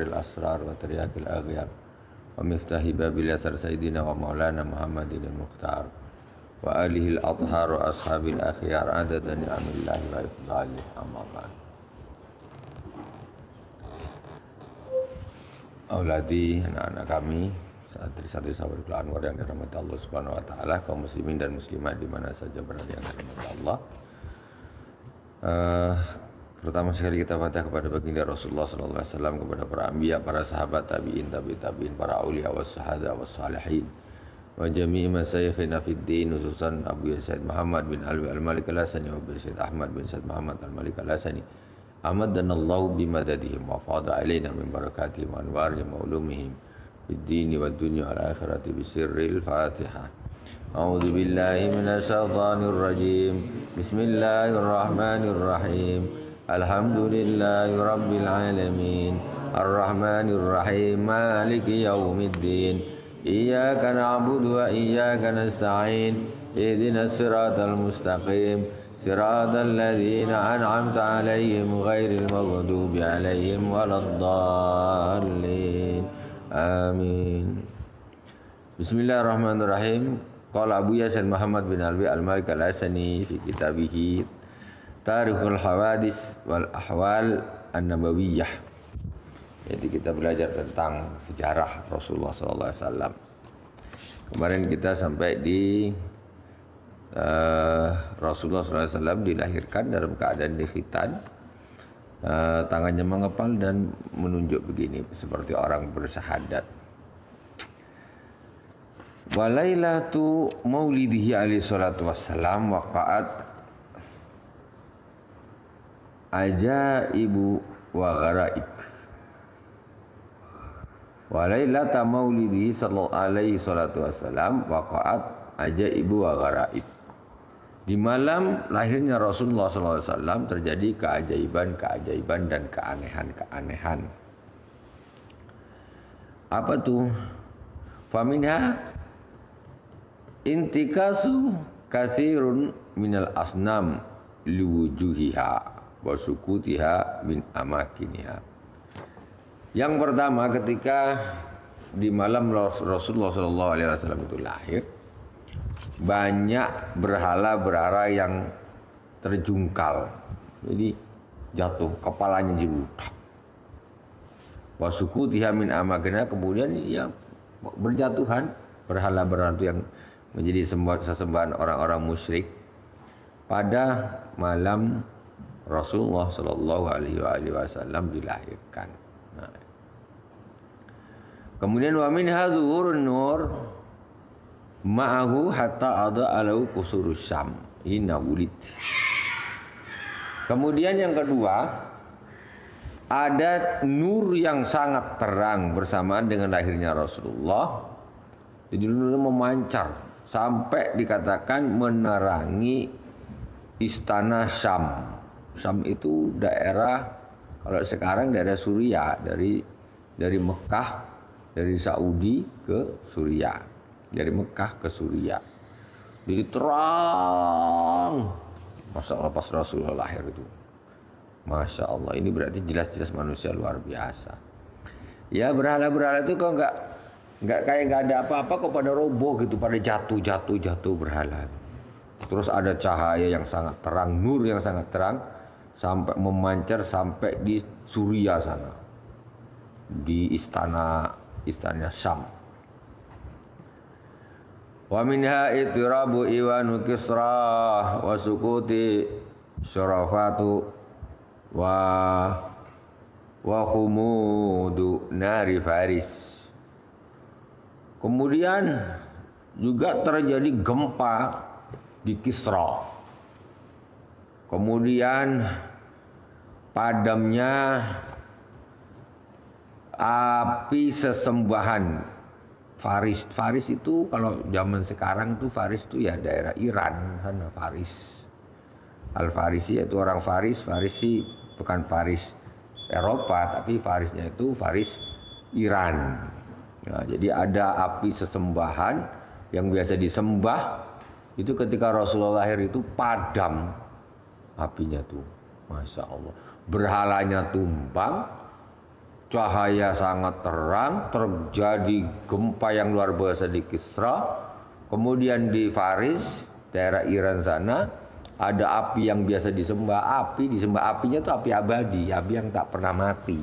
الأسرار وترياك الأغيار ومفتاح باب اليسر سيدنا ومولانا محمد المختار وآله الأطهار وأصحاب الأخيار عدد نعم الله وإفضاله أما بعد. Auladi, anak-anak kami, santri-santri sahabat Anwar yang dirahmati Allah Subhanahu wa taala, kaum muslimin dan muslimat di mana saja berada yang dirahmati Allah. Pertama sekali kita baca kepada baginda Rasulullah sallallahu alaihi wasallam, kepada para anbiya, para sahabat, tabi'in, tabi'in, para auliya was syuhada was salihin. Wa jami'i masyayikhina fid din, khususan Abu Said Muhammad bin Alwi Al-Malik Al-Hasani wa Abu Said Ahmad bin Said Muhammad Al-Malik Al-Hasani. Amaddanallahu bimadadihim wa fadha alaina min barakatihim wa anwarihim wa ulumihim fid dini wad dunya wal akhirati bisirril Fatihah. A'udzu billahi minasyaitonir rajim. Bismillahirrahmanirrahim. Alhamdulillahi rabbil alamin. Arrahmanir rahim. Maliki yaumiddin. Iyyaka na'budu wa iyyaka nasta'in. Ihdinas siratal mustaqim. Siratal ladzina an'amta 'alaihim ghairil maghdubi 'alaihim waladdallin. Amin. Bismillahirrahmanirrahim. Qala Abu Yasin Muhammad bin Alwi Al-Malik Al-Hasani fi kitabihi Tarikhul Hawadis wal Ahwal An-Nabawiyah. Jadi kita belajar tentang sejarah Rasulullah SAW. Kemarin kita sampai di Rasulullah SAW dilahirkan dalam keadaan dikhitan, tangannya mengepal dan menunjuk begini seperti orang bersyahadat. Walailatu maulidihi alaihi salatu wassalam waqa'at ajaibu wa gharaib. Walailata maulidihi sallallahu alaihi salatu wassalam waqa'at ajaibu wa gharaib. Di malam lahirnya Rasulullah SAW terjadi keajaiban-keajaiban dan keanehan-keanehan. Apa tuh? Faminha intikasu katsirun minal asnam liwujuhiha wa sukutiha min amakiniha. Yang pertama, ketika di malam Rasulullah SAW itu lahir, banyak berhala-berhala yang terjungkal, jadi jatuh, kepalanya dibutak. Wasukutiha min amakina, kemudian ya berjatuhan berhala-berhala yang menjadi sesembahan orang-orang musyrik pada malam Rasulullah Shallallahu Alaihi Wasallam dilahirkan. Nah. Kemudian wa min hadhurun nur ma'ahu hatta ada alau kusurus syam hina wulid. Kemudian yang kedua, ada nur yang sangat terang bersamaan dengan lahirnya Rasulullah. Jadi nurnya memancar sampai dikatakan menerangi istana Syam. Syam itu daerah, kalau sekarang daerah Suriah, dari Mekah, dari Saudi ke Suriah. Dari Mekah ke Suriah. Jadi terang. Masya Allah pas Rasulullah lahir itu. Masya Allah, ini berarti jelas-jelas manusia luar biasa. Ya, berhala-berhala itu kok nggak kayak nggak ada apa-apa, kok pada roboh gitu, pada jatuh berhala. Terus ada cahaya yang sangat terang, nur yang sangat terang, sampai memancar sampai di Suriah sana, di istana Syam. Wa minha itirabu iwanu Kisra wa sukuti syarafatu wa khumudu nari Faris. Kemudian juga terjadi gempa di Kisra. Kemudian padamnya api sesembahan Faris. Faris itu kalau zaman sekarang tuh Faris tuh ya daerah Iran, sana Faris. Al-Farisi itu orang Faris. Farisi bukan Faris Eropa, tapi Farisnya itu Faris Iran. Ya, jadi ada api sesembahan yang biasa disembah, itu ketika Rasulullah lahir itu padam apinya tuh. Masya Allah. Berhalanya tumbang, cahaya sangat terang, terjadi gempa yang luar biasa di Kisra. Kemudian di Faris, daerah Iran sana, ada api yang biasa disembah. Apinya itu api abadi, api yang tak pernah mati.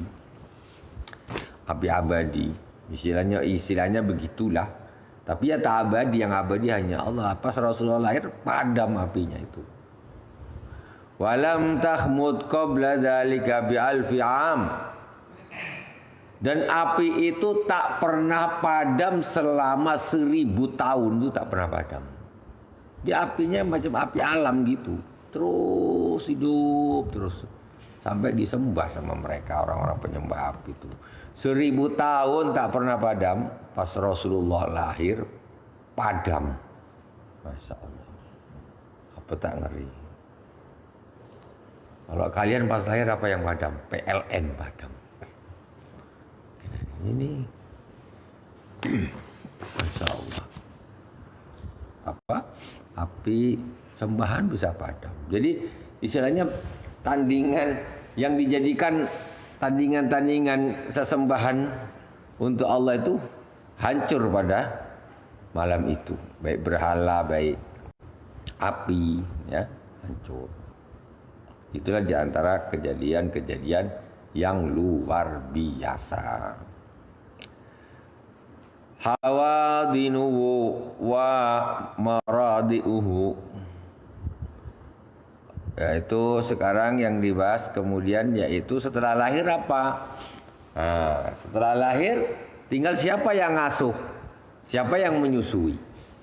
Api abadi. Istilahnya begitulah. Tapi ya tak abadi, yang abadi hanya Allah. Pas Rasulullah lahir, padam apinya itu. Walam tahmud qabla dzalika bi alfi am. Dan api itu tak pernah padam selama 1000 tahun, itu tak pernah padam. Di apinya macam api alam gitu. Terus hidup terus sampai disembah sama mereka orang-orang penyembah api itu. 1000 tahun tak pernah padam. Pas Rasulullah lahir padam. Masya Allah. Apa tak ngeri? Kalau kalian pas lahir apa yang padam? PLN padam. Ini Masya Allah. Apa? Api sembahan bisa padam. Jadi istilahnya tandingan yang dijadikan tandingan-tandingan sesembahan untuk Allah itu hancur pada malam itu. Baik berhala, baik api, ya, hancur. Itulah diantara kejadian-kejadian yang luar biasa. Hawadinuhu wa maradiuhu, yaitu sekarang yang dibahas kemudian, yaitu setelah lahir apa? Nah, setelah lahir tinggal siapa yang ngasuh, siapa yang menyusui.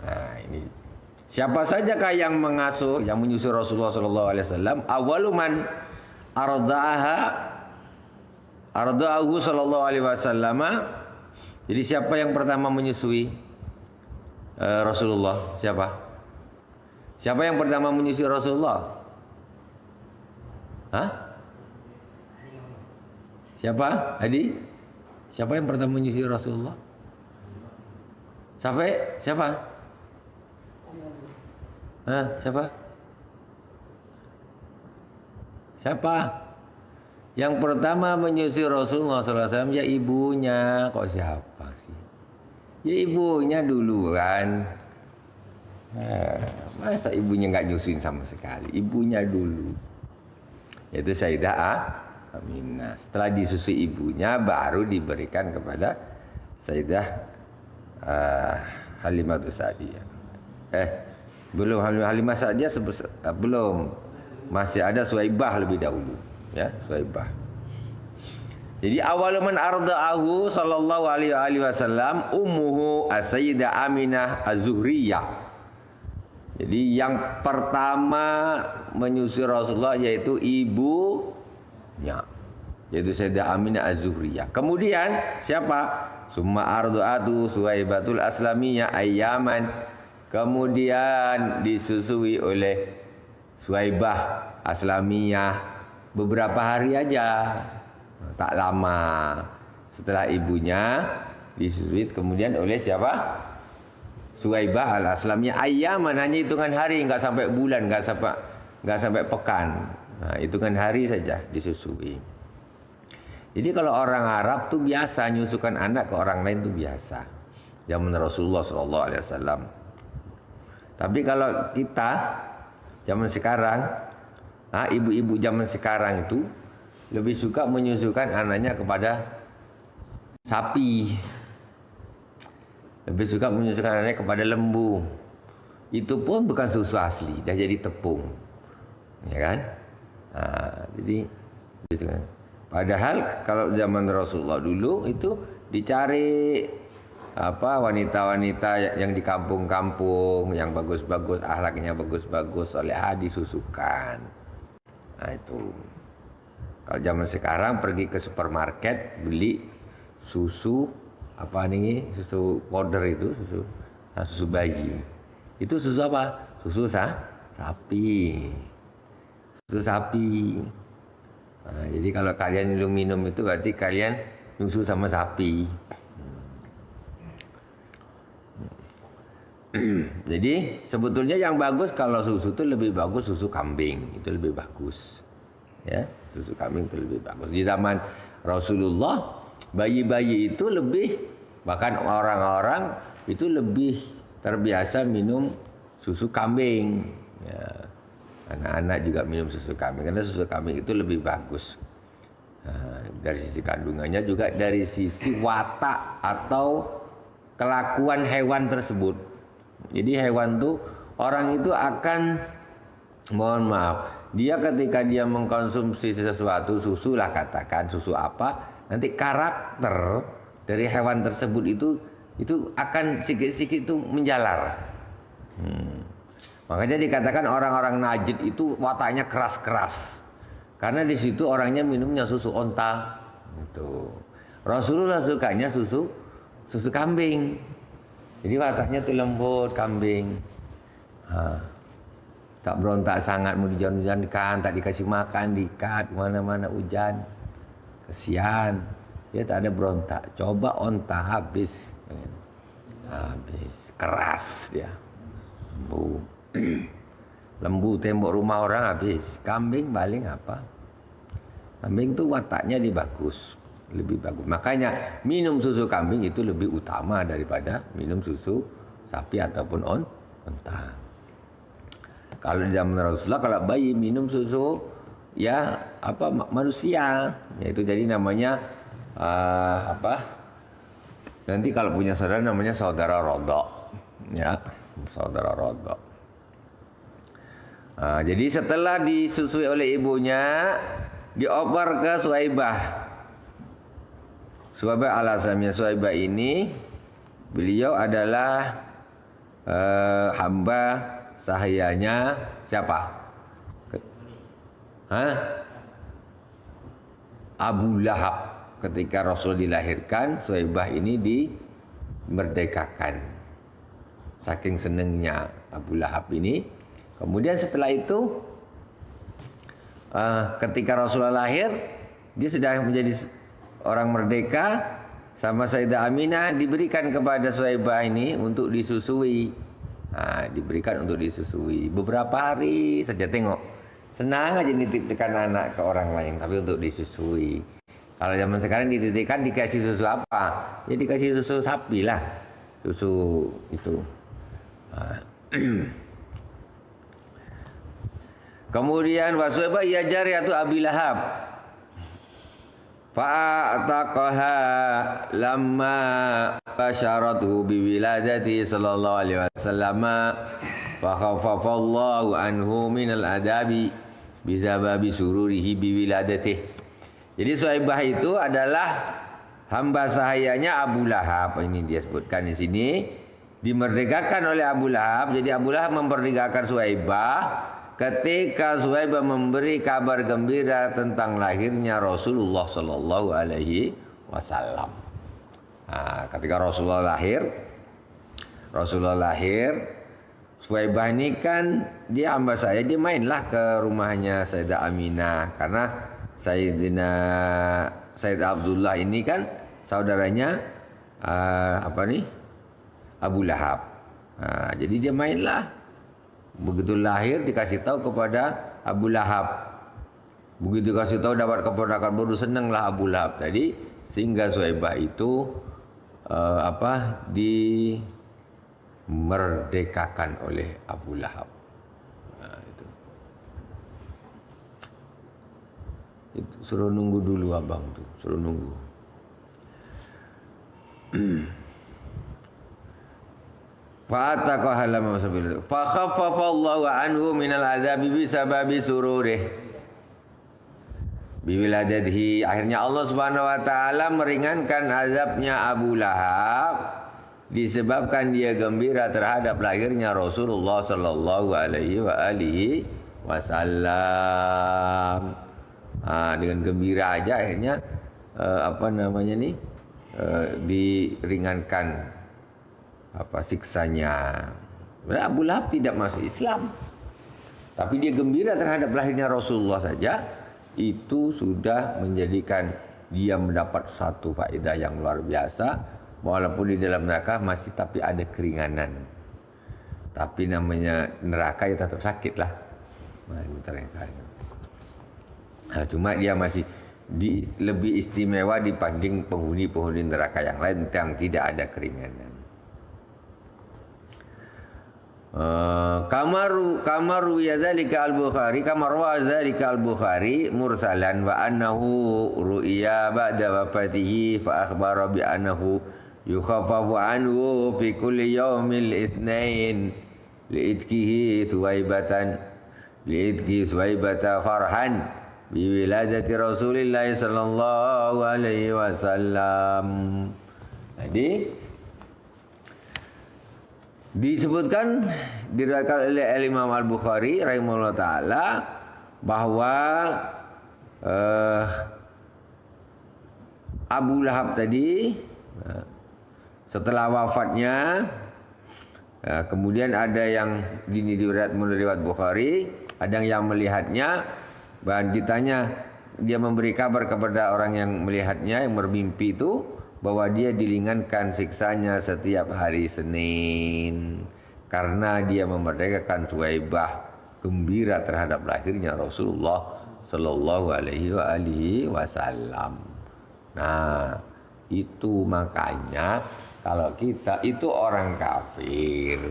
Nah, ini siapa sajakah yang mengasuh, yang menyusui Rasulullah SAW? Awaluman arda'ahu sallallahu alaihi wasallam. Jadi siapa yang pertama menyusui Rasulullah? Siapa? Siapa yang pertama menyusui Rasulullah? Hah? Siapa? Hadi? Siapa yang pertama menyusui Rasulullah? Siapa? Hah? Siapa? Siapa? Yang pertama menyusui Rasulullah SAW ya ibunya. Kok siapa sih? Ya ibunya dulu kan. Masa ibunya nggak nyusuin sama sekali? Ibunya dulu. Yaitu Sayyidah Aminah. Setelah disusui ibunya baru diberikan kepada Sayyidah Halimatus Sa'diyah. Belum, Halimah Sa'diyah belum. Masih ada Suwaibah lebih dahulu. Ya, Suwaibah. Jadi awal man arda'ahu sallallahu alaihi wasallam ummuhu as-sayyidah Aminah az-Zuhriyah. Jadi yang pertama menyusui Rasulullah yaitu ibunya, yaitu Sayyidah Aminah az-Zuhriyah. Kemudian siapa? Summa arda'atu Suwaibatul Aslamiyah ayyaman. Kemudian disusui oleh Suwaibah Aslamiyah beberapa hari aja, tak lama. Setelah ibunya disusui kemudian oleh siapa? Suwaibah al-Aslamiyah ayyaman, hanya hitungan hari, nggak sampai bulan, nggak sampai pekan. Nah, hitungan hari saja disusui. Jadi kalau orang Arab tuh biasa nyusukan anak ke orang lain tuh biasa. Zaman Rasulullah SAW. Tapi kalau kita zaman sekarang, ibu-ibu zaman sekarang itu lebih suka menyusukan anaknya kepada sapi. Lebih suka menyusukan anaknya kepada lembu. Itu pun bukan susu asli, dah jadi tepung. Ya kan? Jadi padahal kalau zaman Rasulullah dulu itu dicari wanita-wanita yang di kampung-kampung yang bagus-bagus, akhlaknya bagus-bagus, oleh disusukan. Nah itu. Kalau zaman sekarang pergi ke supermarket beli susu susu powder itu, susu bayi. Itu susu apa? Susu sapi. Susu sapi. Nah, jadi kalau kalian minum itu berarti kalian nyusu sama sapi. Jadi sebetulnya yang bagus kalau susu itu lebih bagus susu kambing, itu lebih bagus. Ya, susu kambing itu lebih bagus. Di zaman Rasulullah Bayi-bayi itu lebih, bahkan orang-orang itu lebih terbiasa minum susu kambing. Ya. Anak-anak juga minum susu kambing karena susu kambing itu lebih bagus. Nah, dari sisi kandungannya juga dari sisi watak atau kelakuan hewan tersebut. Jadi hewan tuh orang itu akan, mohon maaf, dia ketika dia mengkonsumsi sesuatu, susu lah katakan, susu apa, nanti karakter dari hewan tersebut itu akan sikit-sikit itu menjalar. Makanya dikatakan orang-orang Najd itu wataknya keras-keras. Karena di situ orangnya minumnya susu onta. Gitu. Rasulullah sukanya susu kambing. Jadi wataknya tuh lembut kambing. Tak berontak sangat, mau dihujan-hujankan, tak dikasih makan, diikat mana-mana hujan. Kesian, dia tak ada berontak. Coba onta habis, keras dia. Lembu tembok rumah orang habis. Kambing paling apa? Kambing tuh wataknya bagus, lebih bagus. Makanya minum susu kambing itu lebih utama daripada minum susu sapi ataupun onta. Kalau di zaman Rasulullah, kalau bayi minum susu ya apa manusia, yaitu jadi namanya nanti kalau punya saudara namanya saudara rodok, ya saudara rodok. Jadi setelah disusui oleh ibunya, dioper ke Suwaibah. Suwaibah alasannya Suwaibah ini beliau adalah hamba sahayanya siapa? Abu Lahab. Ketika Rasul dilahirkan, Suwaibah ini dimerdekakan. Saking senengnya Abu Lahab ini. Kemudian setelah itu, ketika Rasulullah lahir, dia sudah menjadi orang merdeka. Sama Sayyidah Aminah diberikan kepada Suwaibah ini untuk disusui. Diberikan untuk disusui beberapa hari saja, tengok senang aja nitipkan anak ke orang lain, tapi untuk disusui. Kalau zaman sekarang dititipkan dikasih susu apa? Ya dikasih susu sapi lah, susu itu. Kemudian Suwaibah ya jariyatu Abi Lahab fa'ataqaha lamma basyaratu biwiladati sallallahu alaihi wasallam fa khaffafallahu anhu minal adabi bisababi sururihi biwiladatihi. Jadi Suwaibah itu adalah hamba sahayanya Abu Lahab. Ini dia sebutkan di sini, dimerdekakan oleh Abu Lahab. Jadi Abu Lahab memerdekakan Suwaibah ketika Suwaibah memberi kabar gembira tentang lahirnya Rasulullah Sallallahu Alaihi Wasallam. Ketika Rasulullah lahir, Suwaibah ini kan dia hamba saya, dia mainlah ke rumahnya Sayyidah Aminah karena Sayyid Abdullah ini kan saudaranya Abu Lahab. Jadi dia mainlah. Begitu lahir dikasih tahu kepada Abu Lahab. Begitu dikasih tahu dapat keponakan baru, senanglah Abu Lahab tadi, sehingga Suwaibah itu dimerdekakan oleh Abu Lahab. Itu suruh nunggu dulu abang tuh, suruh nunggu. Fa'ataqaha lamma sabil. Fa khaffafallahu anhu minal adzabi bisababi sururih biwiladatihi. Akhirnya Allah Subhanahu wa taala meringankan azabnya Abu Lahab disebabkan dia gembira terhadap lahirnya Rasulullah sallallahu alaihi wasallam. Dengan gembira aja akhirnya diringankan siksanya. Abu Lahab tidak masuk Islam, tapi dia gembira terhadap lahirnya Rasulullah saja, itu sudah menjadikan dia mendapat satu faedah yang luar biasa. Walaupun di dalam neraka masih tapi ada keringanan, tapi namanya neraka ya tetap sakit lah. Cuma dia masih lebih istimewa dibanding penghuni-penghuni neraka yang lain yang tidak ada keringanan. Kamaru ya dzalika al-Bukhari kamar wa dzalika al-Bukhari mursalan wa annahu ru'iya ba'da wafatihi fa akhbara bi annahu yukhaffafu anhu fi kulli yaumil itsnain li'idkihi thuwaibata farhan bi wiladati Rasulillah sallallahu alaihi wasallam. Jadi disebutkan diriwayatkan oleh Imam Al-Bukhari rahimahullah taala bahwa Abu Lahab tadi setelah wafatnya kemudian ada yang menurut Bukhari, ada yang melihatnya dan ditanya, dia memberi kabar kepada orang yang melihatnya yang bermimpi itu bahwa dia diringankan siksanya setiap hari Senin karena dia memerdekakan Suwaibah, gembira terhadap lahirnya Rasulullah Sallallahu Alaihi Wasallam. Nah, itu makanya kalau kita itu orang kafir,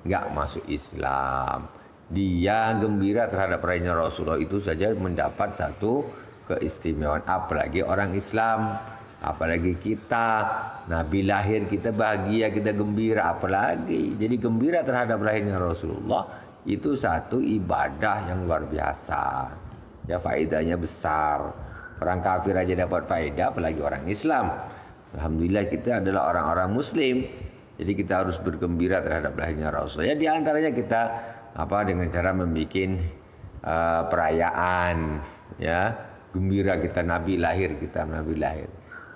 nggak masuk Islam, dia gembira terhadap lahirnya Rasulullah itu saja mendapat satu keistimewaan, apalagi orang Islam. Apalagi kita, Nabi lahir kita bahagia, kita gembira, apalagi. Jadi gembira terhadap lahirnya Rasulullah itu satu ibadah yang luar biasa. Ya, faedahnya besar. Orang kafir aja dapat faedah, apalagi orang Islam. Alhamdulillah kita adalah orang-orang Muslim. Jadi kita harus bergembira terhadap lahirnya Rasulullah. Ya, di antaranya kita dengan cara membuat perayaan, ya, gembira kita Nabi lahir,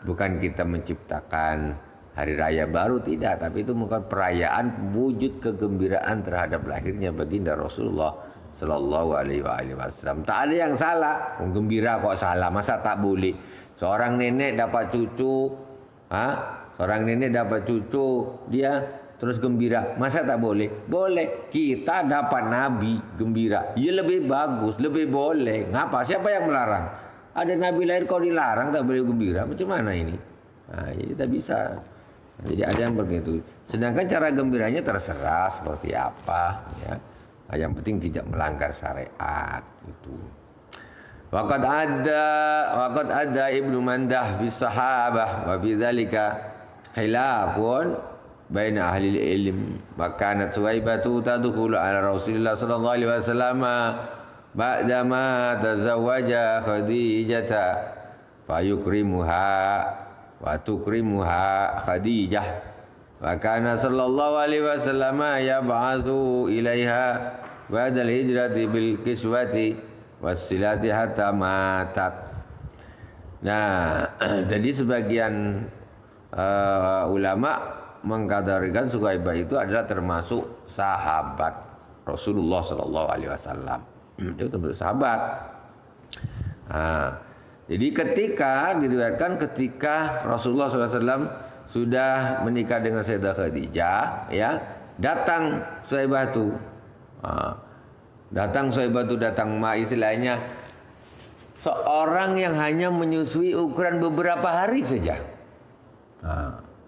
Bukan kita menciptakan hari raya baru, tidak, tapi itu bukan perayaan wujud kegembiraan terhadap lahirnya baginda Rasulullah Sallallahu Alaihi Wasallam. Tak ada yang salah, gembira kok salah, masa tak boleh? Seorang nenek dapat cucu, dia terus gembira, masa tak boleh? Boleh. Kita dapat Nabi gembira, ya lebih bagus, lebih boleh. Ngapa? Siapa yang melarang? Ada Nabi lahir kau dilarang tak boleh gembira, macam mana ini? Nah, jadi tak bisa. Jadi ada yang begitu. Sedangkan cara gembiranya terserah seperti apa, ya. Yang penting tidak melanggar syariat itu. Waqad ada Ibnu Mandah fi sahabah wa fi dzalika khilafun baina ahli ilm. Wa kanat Suwaibatu tadkhulu ala Rasulillah sallallahu alaihi wasallam ba'dama tazawwaja Khadijata fayukrimuha wa tukrimuha Khadijah wa kana sallallahu alaihi wasallam yab'athu ilaiha ba'dal hijrati bil kiswati wassilati hatta matat. Nah, jadi sebagian ulama mengkategorikan Suwaibah itu adalah termasuk sahabat Rasulullah sallallahu alaihi wasallam. Itu termasuk sahabat. Jadi diriwayatkan ketika Rasulullah SAW sudah menikah dengan Sayyidah Khadijah, ya, datang Suwaibah itu, datang istilahnya seorang yang hanya menyusui ukuran beberapa hari saja,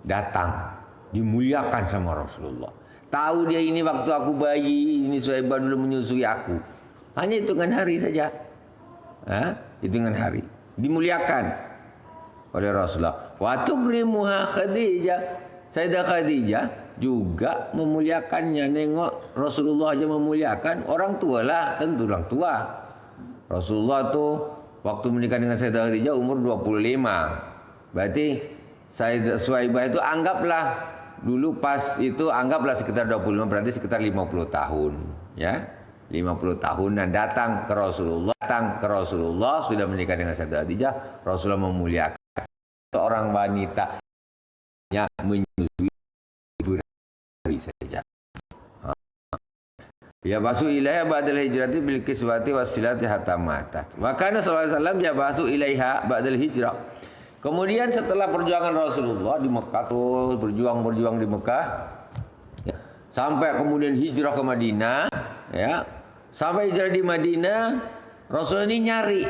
datang dimuliakan sama Rasulullah. Tahu dia ini waktu aku bayi, ini Suwaibah dulu menyusui aku. Hanya hitungan hari saja. Hitungan hari. Dimuliakan oleh Rasulullah. Wa tukrimuha Khadijah. Sayyidah Khadijah juga memuliakannya. Nengok Rasulullah aja memuliakan. Orang tua lah, tentu orang tua. Rasulullah tuh waktu menikah dengan Sayyidah Khadijah umur 25. Berarti Sayyidah Suwaibah itu anggaplah dulu pas itu anggaplah sekitar 25, berarti sekitar 50 tahun, ya. 50 tahunan datang ke Rasulullah sudah menikah dengan Sayyidah Khadijah. Rasulullah memuliakan seorang wanita yang menyusui berhari saja. Ya basu ilaiha ba'dal hijrati bil kiswati wassilati hatta matat. Wa kana sallallahu alaihi wasallam ya basu ilaiha ba'dal hijrah. Kemudian setelah perjuangan Rasulullah di Mekah, terus berjuang di Mekah, ya, sampai kemudian hijrah ke Madinah, ya. Sampai hijrah di Madinah, Rasul ini nyari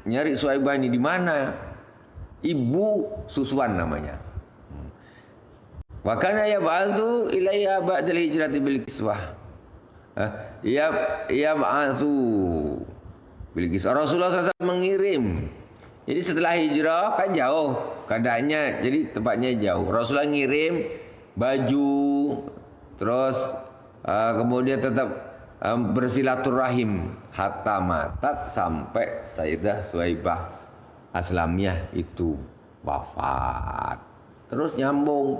nyari Suhaibah ini di mana? Ibu susuan namanya. Wa kana yab'atsu ilayya ba'dal hijrati bil kiswah. Ya ba'atsu bil kiswah. Rasulullah SAW mengirim. Jadi setelah hijrah kan jauh keadaannya, jadi tempatnya jauh. Rasulullah ngirim baju, terus kemudian tetap bersilaturahim hatta matat sampai Sayyidah Suhaibah Aslamiyah itu wafat. Terus nyambung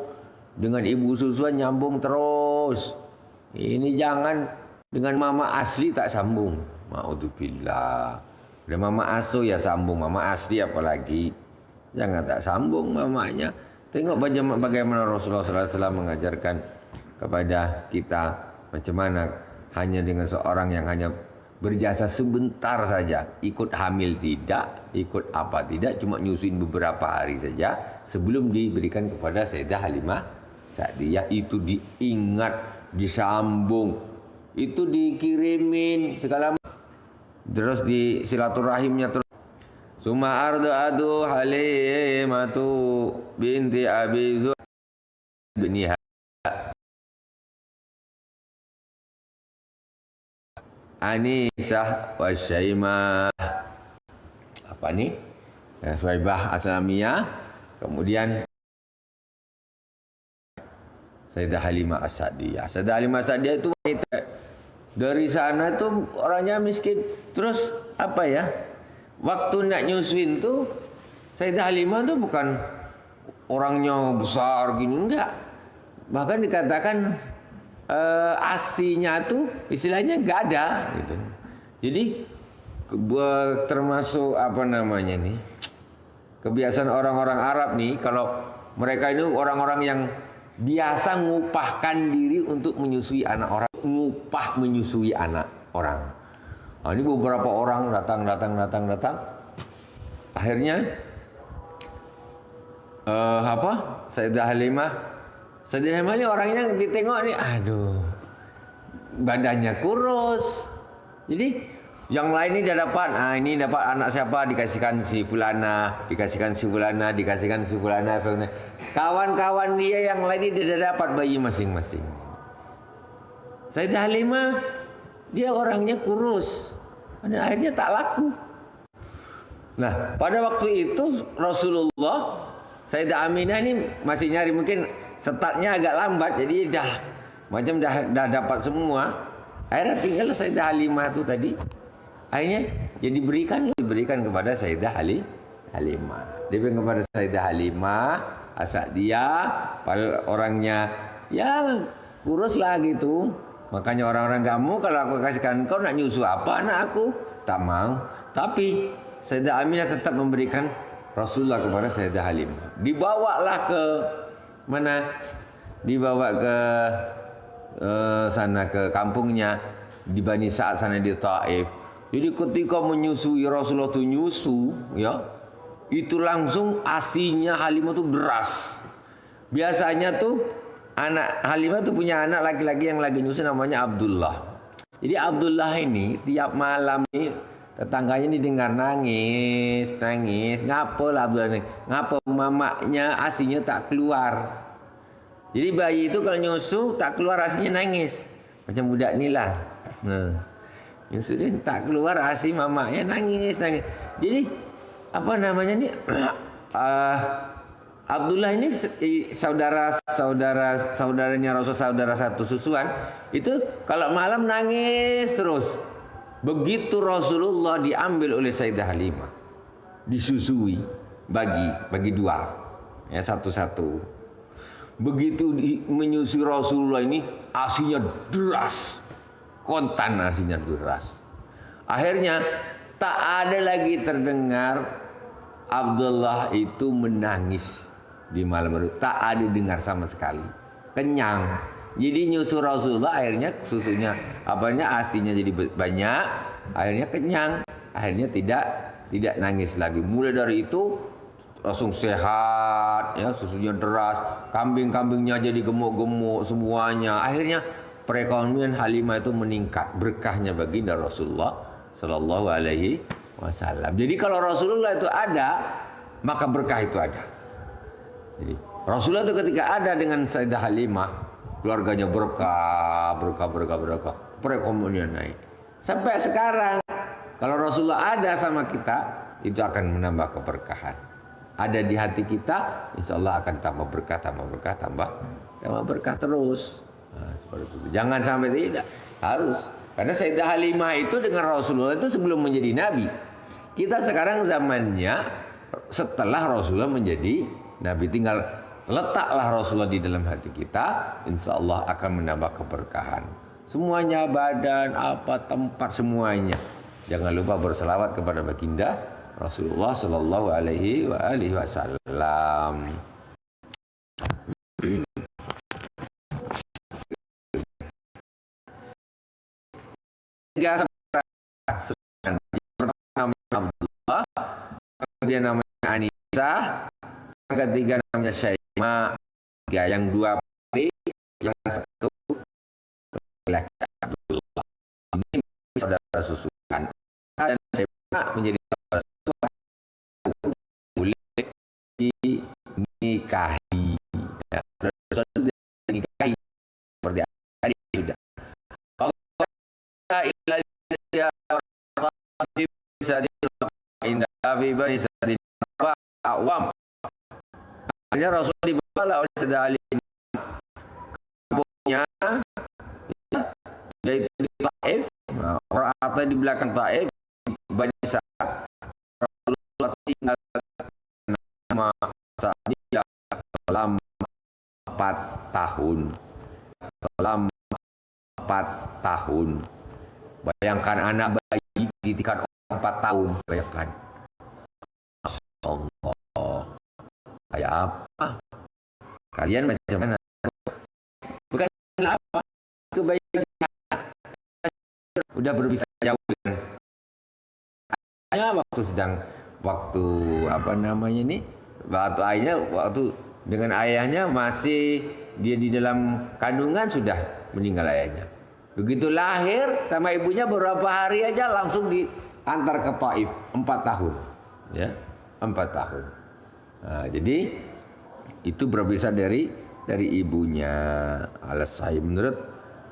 dengan ibu susuan, nyambung terus. Ini jangan dengan mama asli tak sambung. Ma'udzubillah. Udah mama asuh ya sambung, mama asli apalagi. Jangan tak sambung mamanya. Tengok bagaimana Rasulullah SAW mengajarkan kepada kita macam mana hanya dengan seorang yang hanya berjasa sebentar saja, ikut hamil tidak, ikut apa tidak, cuma nyusuin beberapa hari saja sebelum diberikan kepada Sayyidah Halimah Sa'diyah. Itu diingat, disambung, itu dikirimin segala, terus di silaturahimnya terus. Suma adu Halimatu binti Abi Zuhair biniha Anisah wa Syaimah. Apa ni? Suhaibah Aslamiyah. Kemudian Sayyidah Halimah As-Sa'diyah. Sayyidah Halimah As-Sa'diyah itu wanita. Dari sana tu orangnya miskin. Terus apa ya? Waktu nak nyusuin tu Sayyidah Halimah tu bukan orangnya besar gini, enggak. Bahkan dikatakan asinya tuh istilahnya nggak ada gitu. Jadi termasuk apa namanya nih, kebiasaan orang-orang Arab nih, kalau mereka itu orang-orang yang biasa ngupahkan diri untuk menyusui anak orang, ngupah menyusui anak orang. Nah, ini beberapa orang datang. Akhirnya Sayyidah Halimah ini orangnya ditengok nih, aduh, badannya kurus. Jadi yang lain ini dia dapat, ini dapat anak siapa, dikasihkan si fulana, dikasihkan si fulana. Kawan-kawan dia yang lain ini dia dapat bayi masing-masing. Sayyidah Halimah dia orangnya kurus, dan akhirnya tak laku. Nah, pada waktu itu Rasulullah, Sayyidah Aminah ini masih nyari, mungkin startnya agak lambat, jadi dah dapat semua. Akhirnya tinggal Sayyidah Halimah itu tadi. Akhirnya jadi diberikan kepada Sayyidah Halimah. Diberikan kepada Sayyidah Halimah As-Sa'diyah. Orangnya ya kurus lah gitu. Makanya orang-orang kamu, kalau aku kasihkan kau nak nyusu apa anak aku, tak mau. Tapi Sayyidah Aminah tetap memberikan Rasulullah kepada Sayyidah Halimah. Dibawalah ke mana? Dibawa ke sana, ke kampungnya di Bani Sa'ad sana di Taif. Jadi ketika menyusui Rasulullah tu nyusu, ya, itu langsung asinya Halimah tu deras. Biasanya tuh anak Halimah tu punya anak laki-laki yang lagi nyusu namanya Abdullah. Jadi Abdullah ini tiap malam ini tetangganya ini dengar nangis. Ngapa lah Abdullah ini? Ngapa mamaknya asinya tak keluar? Jadi bayi itu kalau nyusu tak keluar asinya nangis. Macam budak ni lah. Nyusu dia tak keluar asi mamaknya nangis. Jadi apa namanya ni? Abdullah ini saudaranya Rasul, saudara satu susuan. Itu kalau malam nangis terus. Begitu Rasulullah diambil oleh Sayyidah Halimah, disusui, bagi dua, ya, satu-satu. Begitu menyusui Rasulullah ini, asinya deras, kontan asinya deras. Akhirnya tak ada lagi terdengar Abdullah itu menangis di malam itu, tak ada dengar sama sekali. Kenyang. Jadi nyusu Rasulullah, akhirnya susunya asinya jadi banyak, akhirnya kenyang, akhirnya tidak nangis lagi. Mulai dari itu langsung sehat, ya, susunya deras, kambing-kambingnya jadi gemuk-gemuk semuanya. Akhirnya perekonomian Halimah itu meningkat, berkahnya baginda Rasulullah Sallallahu Alaihi wasallam. Jadi kalau Rasulullah itu ada, maka berkah itu ada. Jadi Rasulullah itu ketika ada dengan Sayyidah Halimah, keluarganya berkah, perekonomian naik. Sampai sekarang kalau Rasulullah ada sama kita, itu akan menambah keberkahan. Ada di hati kita, insya Allah akan tambah berkah, tambah berkah terus. Nah, seperti itu. Jangan sampai tidak, harus. Karena Sayyidah Halimah itu dengan Rasulullah itu sebelum menjadi Nabi. Kita sekarang zamannya setelah Rasulullah menjadi Nabi. Tinggal letaklah Rasulullah di dalam hati kita, insya Allah akan menambah keberkahan. Semuanya, badan, apa, tempat, semuanya. Jangan lupa berselawat kepada baginda Rasulullah Sallallahu Alaihi Wasallam. Abdullah, kemudian namanya Anisa, yang ketiga namanya Syaima, yang dua kali, yang satu laki Abdullah. Ini saudara susukan. Dan Syaima menjadi saudara susukan boleh dinikahi. Ya, saudara dinikahi seperti tadi sudah. Akhirnya Rasul dibawa oleh Sayyidah Halimah kampungnya, yaitu di Taif. Orang di belakang Taif banyak saat Rasulullah tinggal nama Sa'diyah selama 4 tahun. Selama 4 tahun. Bayangkan anak bayi didikan 4 tahun, bayangkan. Allah, kayak apa? Kalian macam mana? Bukan apa? Kebaikan udah berpisah jauh dengan waktu apa namanya ini? Waktu dengan ayahnya masih dia di dalam kandungan sudah meninggal ayahnya. Begitu lahir sama ibunya beberapa hari aja langsung diantar ke Taif 4 tahun. Ya, 4 tahun. Nah, jadi itu berpisah dari ibunya. Al-Sahih menurut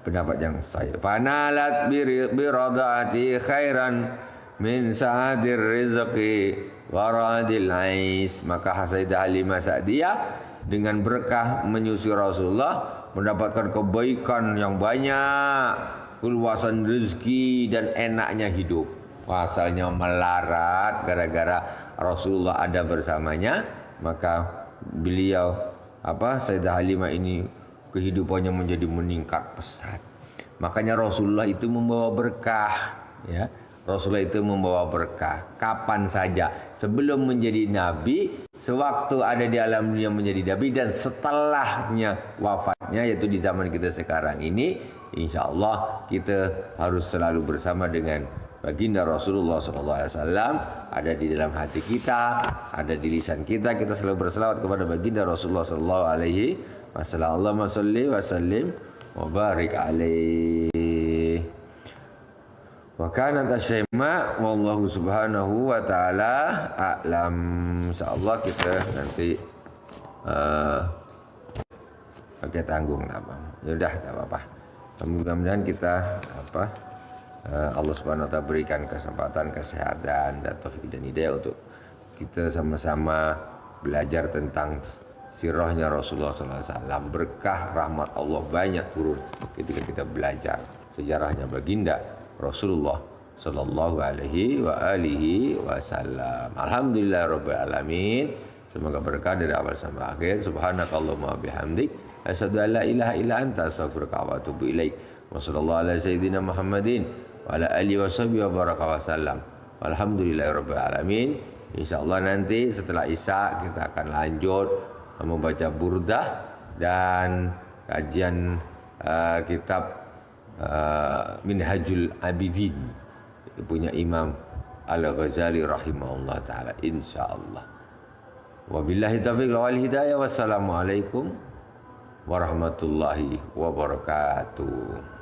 pendapat yang sahih. Fanalat bi radati khairan min sa'adir rizqi waradil ais. Maka Sayyidah Halimah Sa'diyah dengan berkah menyusui Rasulullah mendapatkan kebaikan yang banyak, keluasan rezeki dan enaknya hidup. Asalnya melarat gara-gara Rasulullah ada bersamanya, maka beliau Sayyidah Halimah ini kehidupannya menjadi meningkat pesat. Makanya Rasulullah itu membawa berkah, ya. Rasulullah itu membawa berkah kapan saja, sebelum menjadi nabi, sewaktu ada di alam dunia menjadi nabi, dan setelahnya wafatnya, yaitu di zaman kita sekarang ini. Insya Allah kita harus selalu bersama dengan baginda Rasulullah SAW, ada di dalam hati kita, ada di lisan kita. Kita selalu berselawat kepada baginda Rasulullah SAW. Allahumma salli wa sallim wa barik alaihi. Wa kana tasyma wallahu subhanahu wa ta'ala a'lam. Insyaallah kita nanti pakai tanggung apa. Ya udah, enggak apa-apa. Mudah-mudahan kita Allah Subhanahu wa taala berikan kesempatan, kesehatan dan taufik dan hidayah untuk kita sama-sama belajar tentang sirahnya Rasulullah SAW. Berkah rahmat Allah banyak turun ketika kita belajar sejarahnya baginda Rasulullah sallallahu alaihi wasallam. Alhamdulillahirabbil alamin. Semoga berkah dari awal sampai akhir. Subhanakallahumma bihamdik asyhadu an la ilaha illa anta astaghfiruka wa atubu ilaik. Wa sallallahu ala sayyidina Muhammadin wa ala alihi washabihi wa baraka wasallam. Alhamdulillahirabbil alamin. Insyaallah nanti setelah Isya kita akan lanjut membaca burdah dan kajian kitab Minhajul Abidin punya Imam Al-Ghazali rahimahullah ta'ala, insyaallah. Wabillahi taufiq wal hidayah. Wassalamualaikum warahmatullahi wabarakatuh.